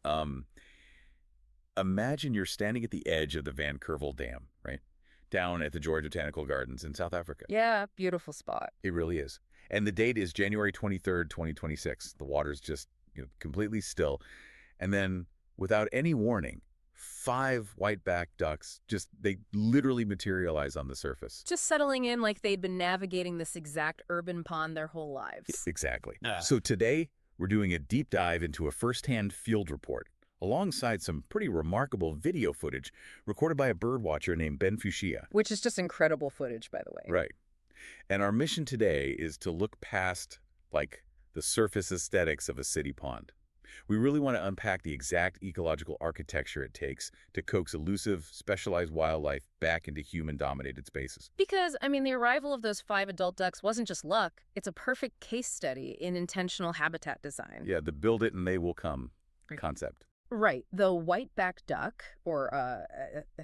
Um, Imagine you're standing at the edge of the Van Kervel Dam, right? Down at the George Botanical Gardens in South Africa. Yeah, beautiful spot. It really is. And the date is January 23rd, 2026. The water's just completely still. And then, without any warning, 5 white-backed ducks they literally materialize on the surface. Just settling in like they'd been navigating this exact urban pond their whole lives. Exactly. Yeah. So today, we're doing a deep dive into a first-hand field report, alongside some pretty remarkable video footage recorded by a birdwatcher named Ben Fuchsia. Which is just incredible footage, by the way. Right. And our mission today is to look past, like, the surface aesthetics of a city pond. We really want to unpack the exact ecological architecture it takes to coax elusive, specialized wildlife back into human-dominated spaces. Because, I mean, the arrival of those 5 adult ducks wasn't just luck. It's a perfect case study in intentional habitat design. Yeah, the build it and they will come concept. Right. The white-backed duck, or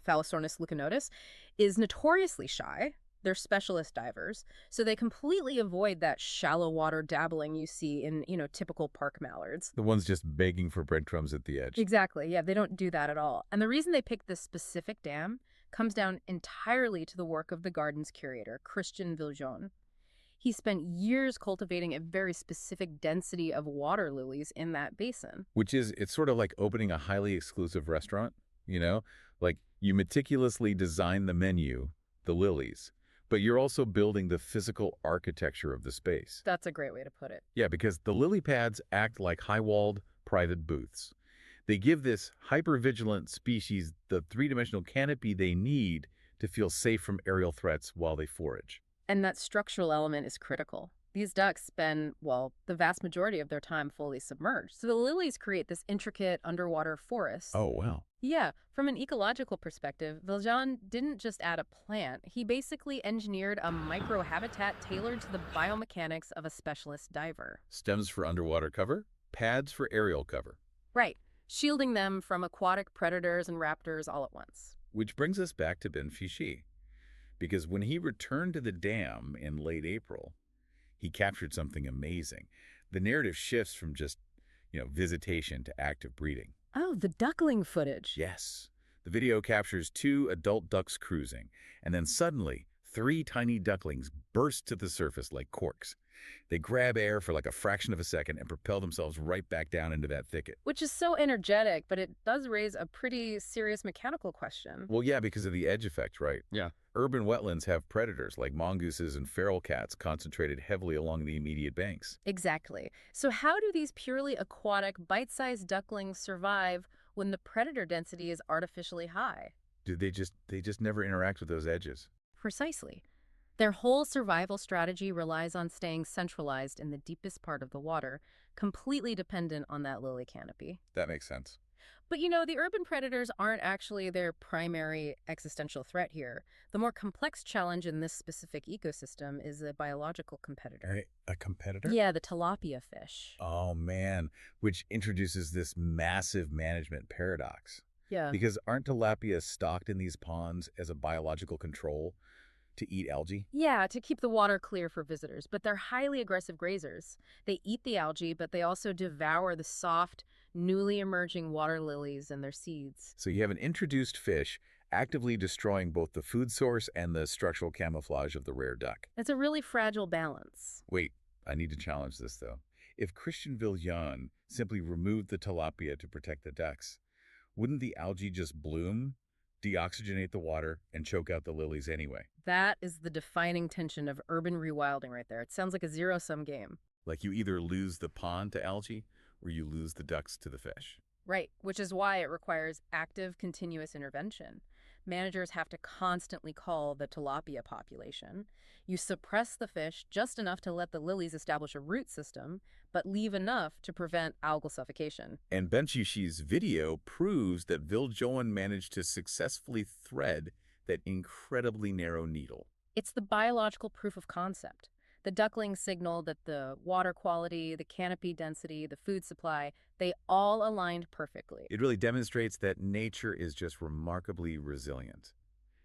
Thalassornis leuconotus, is notoriously shy. They're specialist divers, so they completely avoid that shallow water dabbling you see in, typical park mallards. The ones just begging for breadcrumbs at the edge. Exactly. Yeah, they don't do that at all. And the reason they picked this specific dam comes down entirely to the work of the garden's curator, Christiaan Viljoen. He spent years cultivating a very specific density of water lilies in that basin. It's sort of like opening a highly exclusive restaurant, Like, you meticulously design the menu, the lilies, but you're also building the physical architecture of the space. That's a great way to put it. Yeah, because the lily pads act like high-walled private booths. They give this hyper-vigilant species the three-dimensional canopy they need to feel safe from aerial threats while they forage. And that structural element is critical. These ducks spend, the vast majority of their time fully submerged. So the lilies create this intricate underwater forest. Oh, wow. Yeah, from an ecological perspective, Viljoen didn't just add a plant. He basically engineered a microhabitat tailored to the biomechanics of a specialist diver. Stems for underwater cover, pads for aerial cover. Right, shielding them from aquatic predators and raptors all at once. Which brings us back to Ben Fuchsia. Because when he returned to the dam in late April, he captured something amazing. The narrative shifts from just, visitation to active breeding. Oh, the duckling footage. Yes. The video captures 2 adult ducks cruising, and then suddenly 3 tiny ducklings burst to the surface like corks. They grab air for like a fraction of a second and propel themselves right back down into that thicket. Which is so energetic, but it does raise a pretty serious mechanical question. Well, yeah, because of the edge effect, right? Yeah. Urban wetlands have predators like mongooses and feral cats concentrated heavily along the immediate banks. Exactly. So how do these purely aquatic, bite-sized ducklings survive when the predator density is artificially high? They just never interact with those edges. Precisely. Their whole survival strategy relies on staying centralized in the deepest part of the water, completely dependent on that lily canopy. That makes sense. But the urban predators aren't actually their primary existential threat here. The more complex challenge in this specific ecosystem is a biological competitor. A competitor? Yeah, the tilapia fish. Oh, man, which introduces this massive management paradox. Yeah. Because aren't tilapia stocked in these ponds as a biological control to eat algae? Yeah, to keep the water clear for visitors, but they're highly aggressive grazers. They eat the algae, but they also devour the soft, newly emerging water lilies and their seeds. So you have an introduced fish actively destroying both the food source and the structural camouflage of the rare duck. It's a really fragile balance. Wait, I need to challenge this, though. If Christiaan Viljoen simply removed the tilapia to protect the ducks, wouldn't the algae just bloom, deoxygenate the water, and choke out the lilies anyway? That is the defining tension of urban rewilding right there. It sounds like a zero-sum game. Like you either lose the pond to algae or you lose the ducks to the fish. Right, which is why it requires active, continuous intervention. Managers have to constantly cull the tilapia population. You suppress the fish just enough to let the lilies establish a root system, but leave enough to prevent algal suffocation. And Ben Fuchia's video proves that Viljoen managed to successfully thread that incredibly narrow needle. It's the biological proof of concept. The ducklings signal that the water quality, the canopy density, the food supply, they all aligned perfectly. It really demonstrates that nature is just remarkably resilient.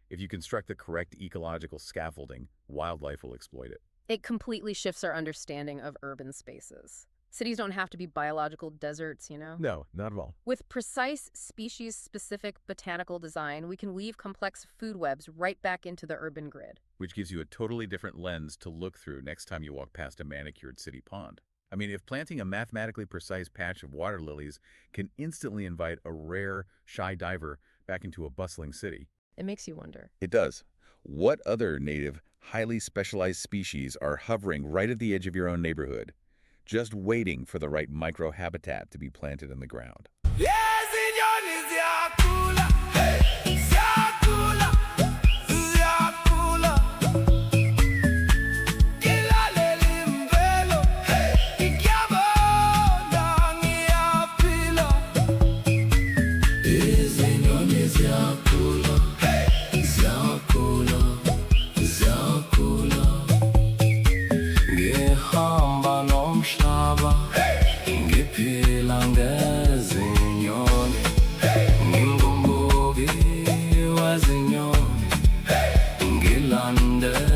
If you construct the correct ecological scaffolding, wildlife will exploit it. It completely shifts our understanding of urban spaces. Cities don't have to be biological deserts, you know? No, not at all. With precise species-specific botanical design, we can weave complex food webs right back into the urban grid. Which gives you a totally different lens to look through next time you walk past a manicured city pond. I mean, if planting a mathematically precise patch of water lilies can instantly invite a rare, shy diver back into a bustling city. It makes you wonder. It does. What other native, highly specialized species are hovering right at the edge of your own neighborhood, just waiting for the right microhabitat to be planted in the ground? Ngilande